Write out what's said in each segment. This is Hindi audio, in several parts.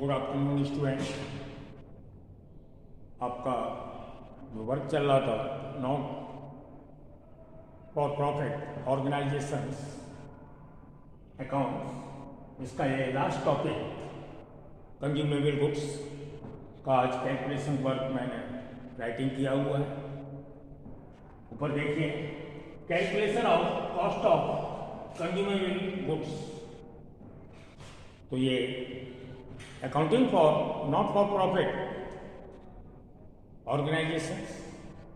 Good afternoon student. आपका जो वर्क चल रहा था not for profit organisations accounts, इसका ये लास्ट टॉपिक कंज्यूमेबल गुड्स का आज कैलकुलेशन वर्क मैंने राइटिंग किया हुआ है। ऊपर देखिए, calculation of cost of consumable goods. तो ये accounting for not for profit organisations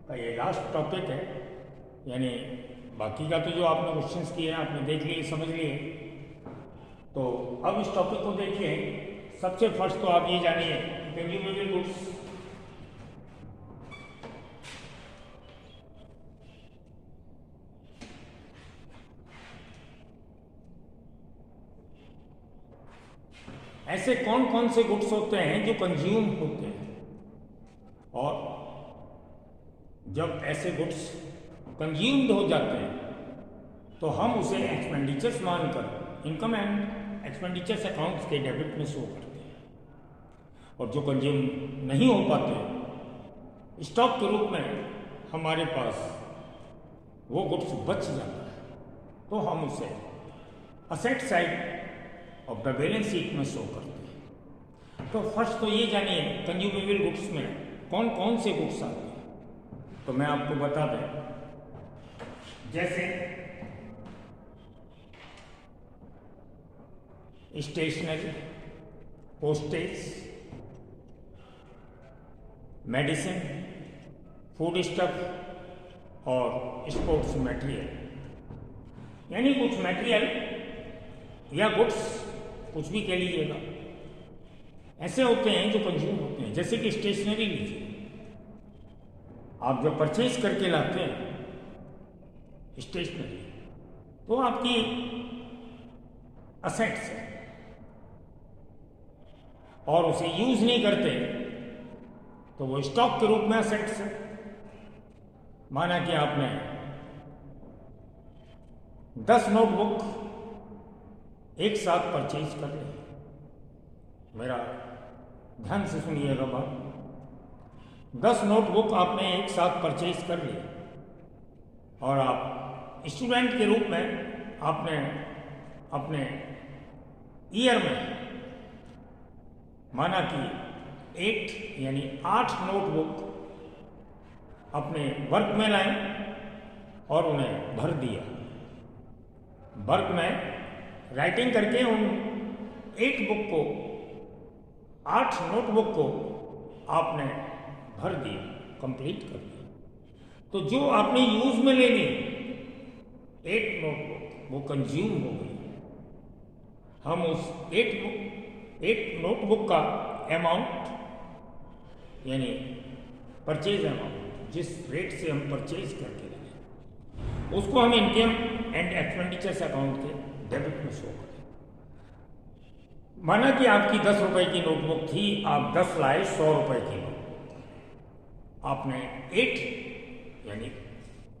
का ये लास्ट टॉपिक है। यानी बाकी का तो जो आपने क्वेश्चंस किए हैं आपने देख लिए, समझ लिए। तो अब इस टॉपिक को देखिए। सबसे फर्स्ट तो आप ये जानिए कंज्यूमेबल गुड्स ऐसे कौन कौन से गुड्स होते हैं जो कंज्यूम होते हैं, और जब ऐसे गुड्स कंज्यूम्ड हो जाते हैं तो हम उसे एक्सपेंडिचर्स मानकर इनकम एंड एक्सपेंडिचर्स अकाउंट्स के डेबिट में शो करते हैं। और जो कंज्यूम नहीं हो पाते स्टॉक के रूप में हमारे पास वो गुड्स बच जाता है तो हम उसे asset side of the balance sheet में शो करते हैं। तो फर्स्ट तो ये जानिए कंज्यूमेबल गुड्स में कौन कौन से गुड्स आते हैं। तो मैं आपको बता दें, जैसे stationery, postage, medicine, food stuff और स्पोर्ट्स मटेरियल। यानी कुछ मटेरियल या गुड्स, कुछ भी कह लीजिएगा, ऐसे होते हैं जो कंज्यूम होते हैं। जैसे कि स्टेशनरी लीजिए, आप जब परचेज करके लाते हैं स्टेशनरी तो आपकी असेट्स है और उसे यूज नहीं करते तो वो स्टॉक के रूप में असेट्स है। माना कि आपने 10 नोटबुक एक साथ परचेज कर ले। मेरा ध्यान से सुनिएगा बात। 10 नोटबुक आपने एक साथ परचेज कर ली और आप स्टूडेंट के रूप में आपने अपने ईयर में माना कि 8 नोटबुक अपने वर्क में लाए और उन्हें भर दिया। वर्क में राइटिंग करके उन 8 नोटबुक को आपने भर दिया, कंप्लीट कर दिया। तो जो आपने यूज में ले ली 8 नोटबुक वो कंज्यूम हो गई। हम उस 8 नोटबुक का अमाउंट यानी परचेज अमाउंट, जिस रेट से हम परचेज करके लाए, उसको हम इनकम एंड एक्सपेंडिचर्स अकाउंट के डेबिट में शो करें। माना कि आपकी 10 रुपए की नोटबुक थी, आप 10 लाए 100 रुपए की नोटबुक। आपने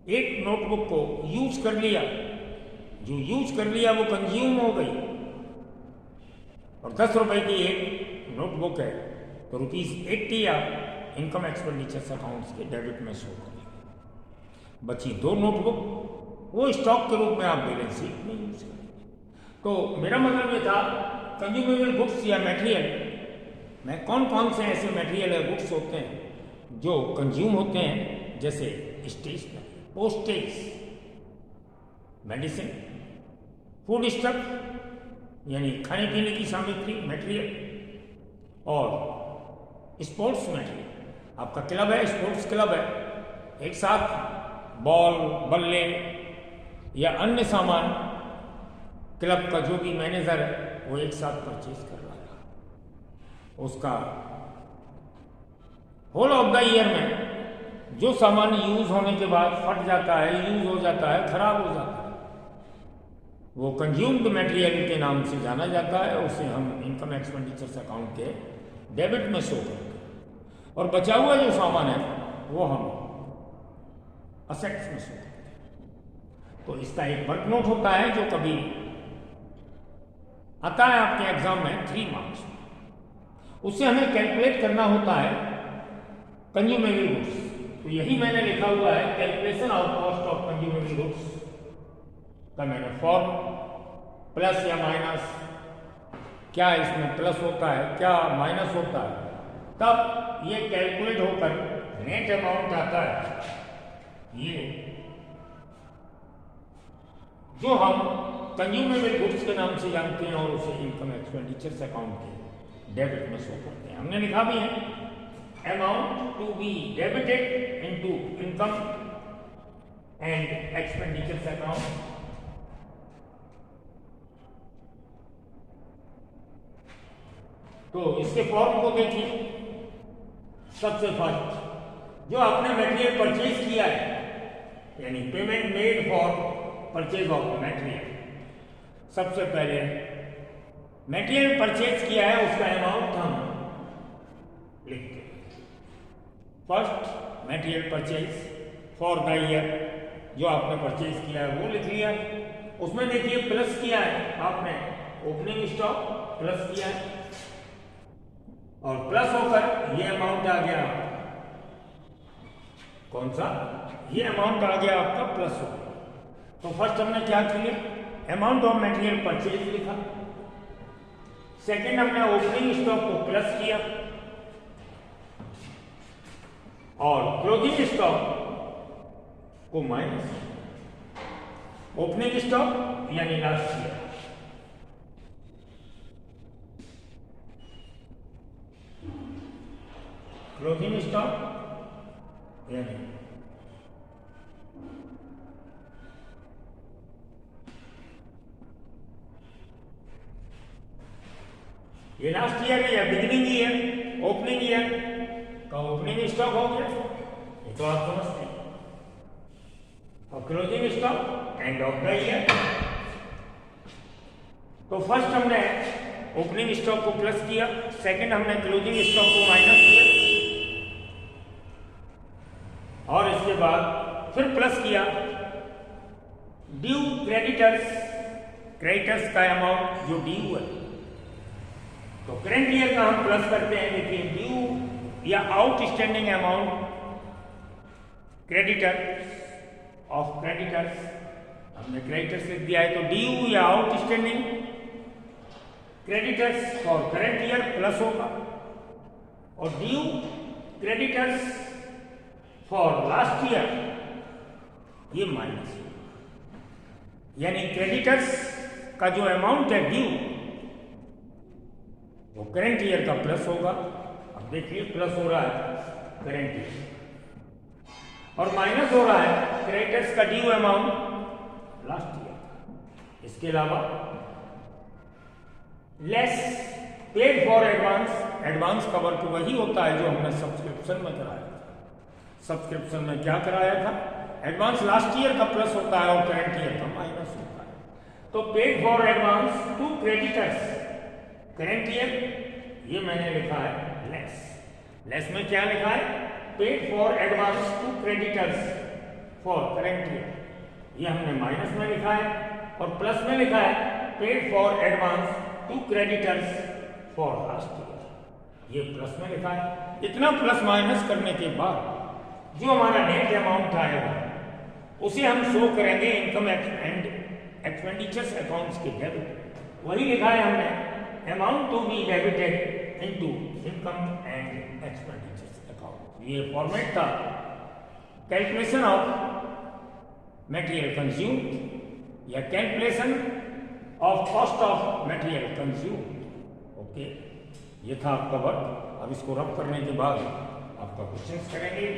8 नोटबुक को यूज कर लिया। जो यूज कर लिया वो कंज्यूम हो गई। और 10 रुपए की एक नोटबुक है तो ₹80 आप इनकम एक्सपेंडिचर्स अकाउंट्स के डेबिट में शो करेंगे। बची 2 नोटबुक वो स्टॉक के रूप में आप बैलेंस शीट में यूज करेंगे। तो मेरा मतलब ये था कंज्यूमेबल गुड्स या मटेरियल में कौन कौन से ऐसे मटेरियल या गुड्स होते हैं जो कंज्यूम होते हैं, जैसे stationery, postage, medicine, food stuff यानी खाने पीने की सामग्री मटेरियल, और स्पोर्ट्स मटेरियल। आपका क्लब है, स्पोर्ट्स क्लब है, एक साथ बॉल, बल्ले या अन्य सामान क्लब का जो भी मैनेजर है वो एक साथ परचेज कर रहा था। उसका होल ऑफ द ईयर में जो सामान यूज होने के बाद फट जाता है, यूज हो जाता है, खराब हो जाता है, वो कंज्यूम्ड मटेरियल के नाम से जाना जाता है। उसे हम इनकम एक्सपेंडिचर्स अकाउंट के डेबिट में शो करते हैं। और बचा हुआ जो सामान है वो हम असेट्स में शो करते हैं। तो इसका एक वर्क नोट होता है जो कभी आता है आपके एग्जाम में 3 मार्क्स में। उससे हमें कैलकुलेट करना होता है कंज्यूमेबल गुड्स। तो यही मैंने लिखा हुआ है, calculation of cost of consumable goods का मैंने फॉर्म, प्लस या माइनस, क्या इसमें प्लस होता है क्या माइनस होता है, तब ये कैलकुलेट होकर नेट अमाउंट आता है, ये जो हम कंज्यूमेबल गुड्स के नाम से जानते हैं और उसे इनकम एक्सपेंडिचर्स अकाउंट के डेबिट में शो करते हैं। हमने लिखा भी है amount to be debited into income and expenditures account. तो इसके फॉर्म को देखिए। सबसे फर्स्ट जो आपने मटेरियल परचेज किया है, यानी payment made for purchase of material, सबसे पहले मटेरियल परचेज किया है उसका अमाउंट हम लिखते हैं। First material purchase for the year, जो आपने परचेज किया है वो लिख लिया। उसमें देखिए प्लस किया है आपने, ओपनिंग स्टॉक प्लस किया है और प्लस होकर ये अमाउंट आ गया, कौन सा, ये अमाउंट आ गया आपका प्लस हो गया। तो फर्स्ट हमने क्या किया, अमाउंट ऑफ मटेरियल परचेज लिखा। सेकंड हमने ओपनिंग स्टॉक को प्लस किया और क्लोजिंग स्टॉक को माइनस। ओपनिंग स्टॉक यानी लास्ट ईयर, क्लोजिंग स्टॉक यानी ये लास्ट ईयर है या बिगिनिंग ईयर, ओपनिंग ईयर का ओपनिंग स्टॉक हो गया, ये तो आप समझते हैं। और closing stock end of the year. तो फर्स्ट हमने ओपनिंग स्टॉक को प्लस किया, सेकंड हमने क्लोजिंग स्टॉक को माइनस किया और इसके बाद फिर प्लस किया ड्यू क्रेडिटर्स, क्रेडिटर्स का अमाउंट जो ड्यू है। तो करेंट ईयर का हम प्लस करते हैं, देखिए ड्यू या outstanding amount creditor of creditors, हमने क्रेडिटर्स लिख दिया है। तो ड्यू या outstanding creditors for current year plus होगा और due creditors for last year ये माइनस, यानी क्रेडिटर्स का जो अमाउंट है ड्यू वो करेंट ईयर का प्लस होगा। अब देखिए प्लस हो रहा है करेंट ईयर और माइनस हो रहा है क्रेडिटर्स का ड्यू अमाउंट लास्ट ईयर। इसके अलावा less paid for advance, advance का वर्क वही होता है जो हमने सब्सक्रिप्शन में कराया था। सब्सक्रिप्शन में क्या कराया था, एडवांस लास्ट ईयर का प्लस होता है और करेंट ईयर का माइनस होता है। तो paid for advance to creditors current year, ये मैंने लिखा है लेस। लेस में क्या लिखा है, paid for advance to creditors for current year, ये हमने माइनस में लिखा है और प्लस में लिखा है paid for advance to creditors for last year, ये प्लस में लिखा है। इतना प्लस माइनस करने के बाद जो हमारा नेट अमाउंट आएगा उसे हम शो करेंगे इनकम एंड एक्सपेंडिचर्स अकाउंट्स के डेबिट। वही लिखा है हमने amount to be debited into income and expenditures account. ये फॉर्मेट था कैलकुलेशन ऑफ मटेरियल कंज्यूम्ड या calculation of cost of material consumed. Okay, ये था आपका वर्क। अब इसको रब करने के बाद आपका क्वेश्चंस करेंगे।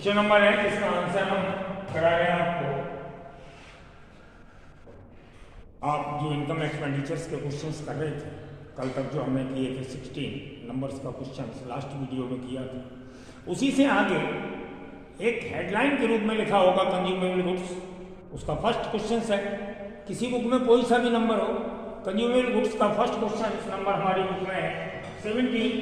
क्वेश्चन नंबर है इसका आंसर हम करा रहे हैं आपको। आप जो इनकम एक्सपेंडिचर्स के क्वेश्चंस कर रहे थे कल तक, जो हमने किए थे 16 नंबर्स का क्वेश्चंस लास्ट वीडियो में किया था, उसी से आगे एक हेडलाइन के रूप में लिखा होगा कंज्यूमेबल गुड्स। उसका फर्स्ट क्वेश्चन है, किसी बुक में कोई सा भी नंबर हो, कंज्यूमेबल गुड्स का फर्स्ट क्वेश्चन नंबर हमारी बुक में है 17।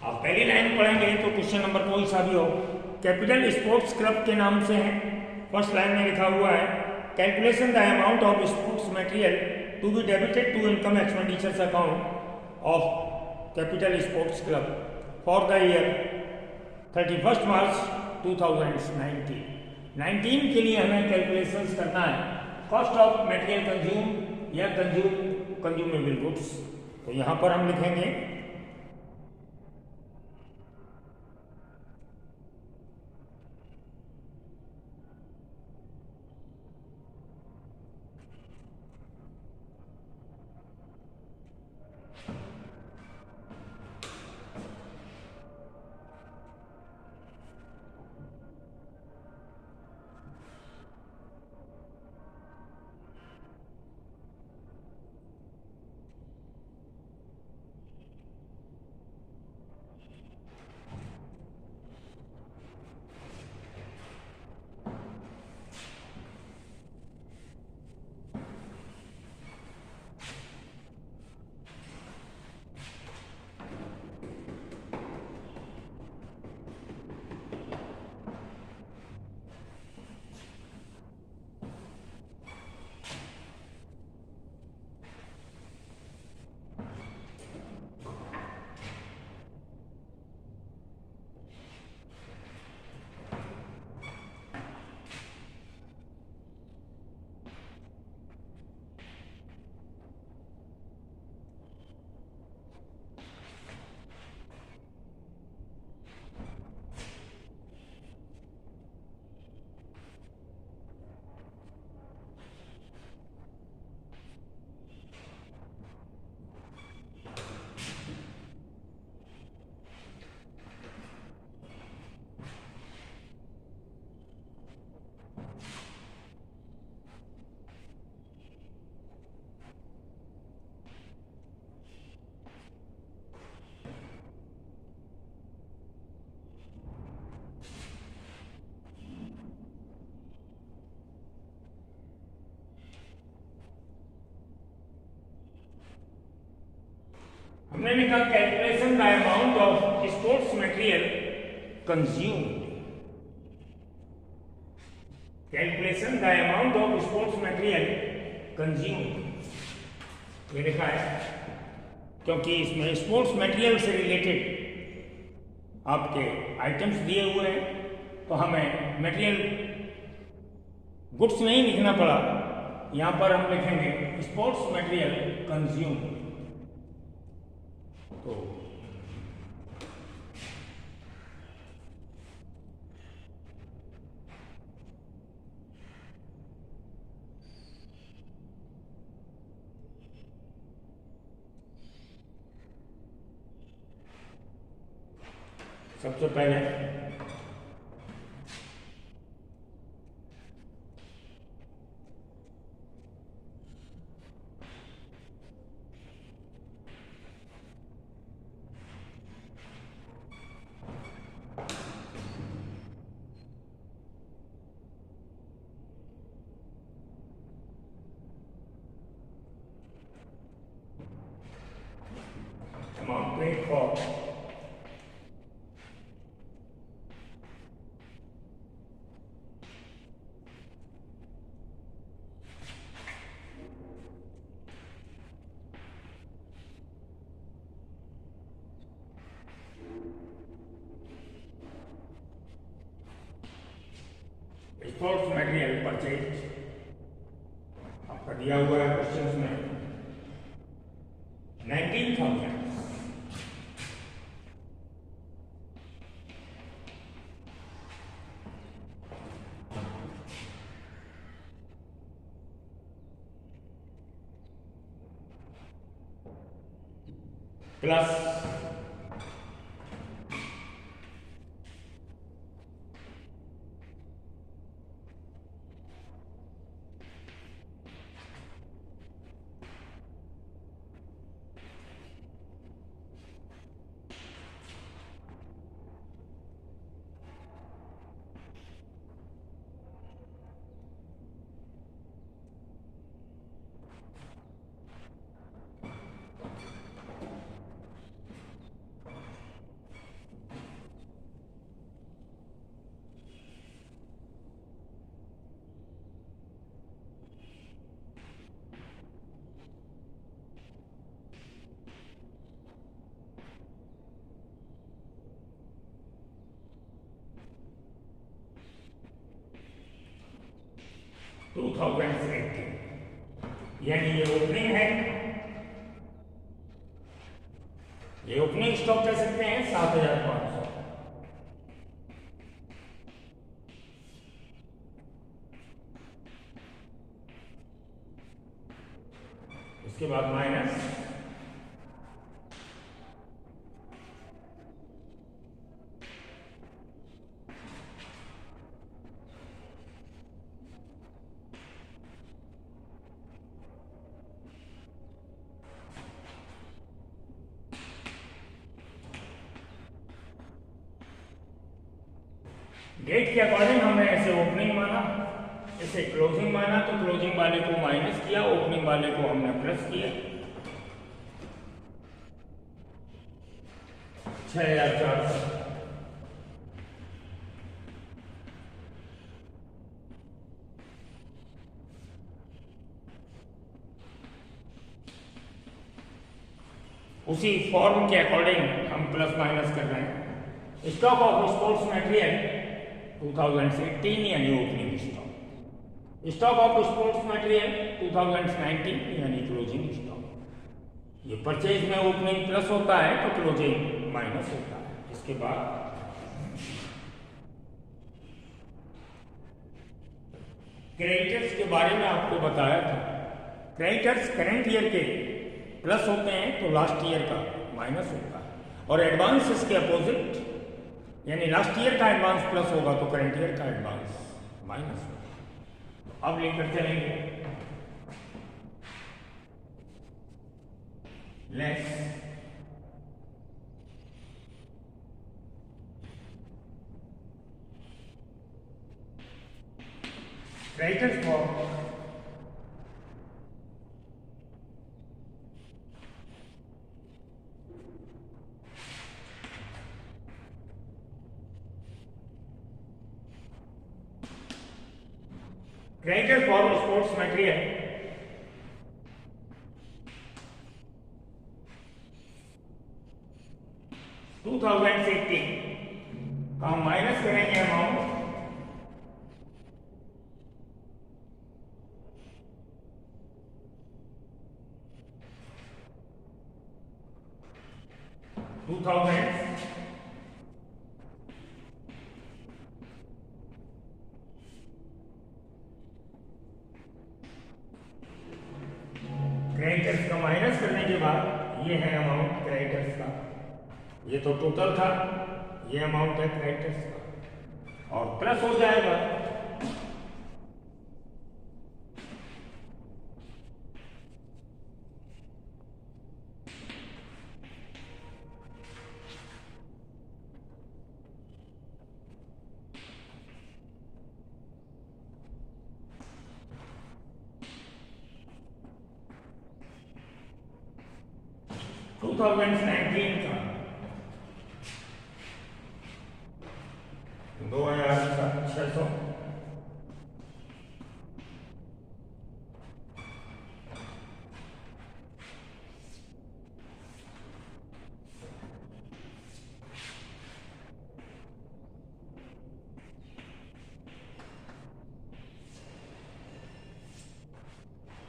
आप पहली लाइन पढ़ेंगे तो क्वेश्चन नंबर कोई सा भी हो, कैपिटल स्पोर्ट्स क्लब के नाम से है। फर्स्ट लाइन में लिखा हुआ है, calculation the amount of sports material to be debited to income expenditures account of capital sports club for the year 31 March 2019 के लिए हमें कैलकुलेशंस करना है कॉस्ट ऑफ मटेरियल कंज्यूम या कंज्यूमेबल गुड्स। तो यहाँ पर हम लिखेंगे हमने लिखा calculation the amount of sports material consumed. Calculation the amount of sports material consumed ये लिखा है क्योंकि इसमें स्पोर्ट्स मटेरियल से रिलेटेड आपके आइटम्स दिए हुए हैं, तो हमें मटेरियल गुड्स नहीं लिखना पड़ा। यहां पर हम लिखेंगे स्पोर्ट्स मटेरियल कंज्यूम्ड। तो सबसे पहले amount paid for sports material purchase आपका दिया हुआ है क्वेश्चंस में 19,000। प्लस टू 2018 यानी ये ओपनिंग है, ये ओपनिंग स्टॉक कह सकते हैं 7,500। इसके बाद माइनस डेट के अकॉर्डिंग हमने ऐसे ओपनिंग माना, इसे क्लोजिंग माना, तो क्लोजिंग वाले को माइनस किया, ओपनिंग वाले को हमने प्लस किया। 6,400। उसी फॉर्म के अकॉर्डिंग हम प्लस माइनस कर रहे हैं। स्टॉक ऑफ स्पोर्ट्स मटेरियल 2018 यानी opening stock, stock of sports material 2019 यानी क्लोजिंग स्टॉक। ये परचेज में ओपनिंग प्लस होता है तो क्लोजिंग माइनस होता है। इसके बाद क्रेडिटर्स के बारे में आपको बताया था। क्रेडिटर्स करंट ईयर के प्लस होते हैं तो लास्ट ईयर का माइनस होता है, और एडवांस इसके अपोजिट, यानी लास्ट ईयर का एडवांस प्लस होगा तो करंट ईयर का एडवांस माइनस होगा। अब लेकर चलेंगे less creditors for creditor for sports material to 2018 का हम माइनस करेंगे अमाउंट 2000 क्रेडिटर्स का माइनस करने के बाद ये है अमाउंट क्रेडिटर्स का। ये तो टोटल था, ये अमाउंट है क्रेडिटर्स का, और प्लस हो जाएगा 2019 का 2,600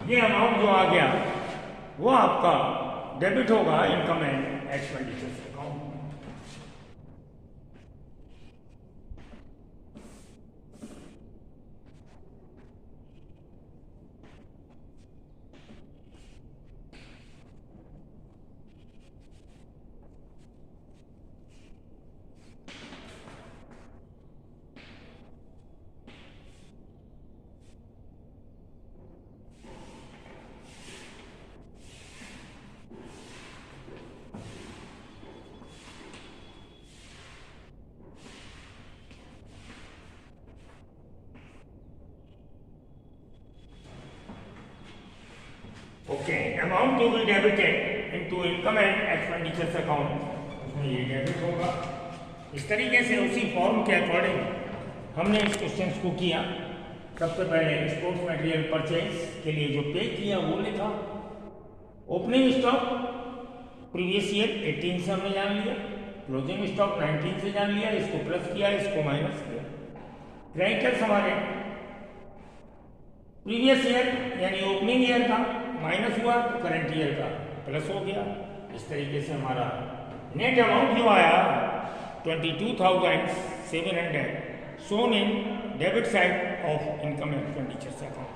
ये अमाउंट जो आ गया वो आपका डेबिट होगा इनकम एंड एक्सपेंडिचर्स अकाउंट में। Okay, amount to be debited into income and expenditures account, उसमें ये डेबिट होगा। इस तरीके से उसी फॉर्म के अकॉर्डिंग हमने इस क्वेश्चन को किया। सबसे पहले स्पोर्ट्स मटेरियल परचेज के लिए जो पे किया वो लिखा। ओपनिंग स्टॉक प्रीवियस ईयर 18 से हमने जान लिया, क्लोजिंग स्टॉक 19 से जान लिया, इसको प्लस किया, इसको माइनस किया। क्रेडिटर्स हमारे प्रीवियस ईयर यानी ओपनिंग ईयर का माइनस हुआ तो करंट ईयर का प्लस हो गया। इस तरीके से हमारा नेट अमाउंट जो आया 22,700 shown in debit side of income and expenditures account.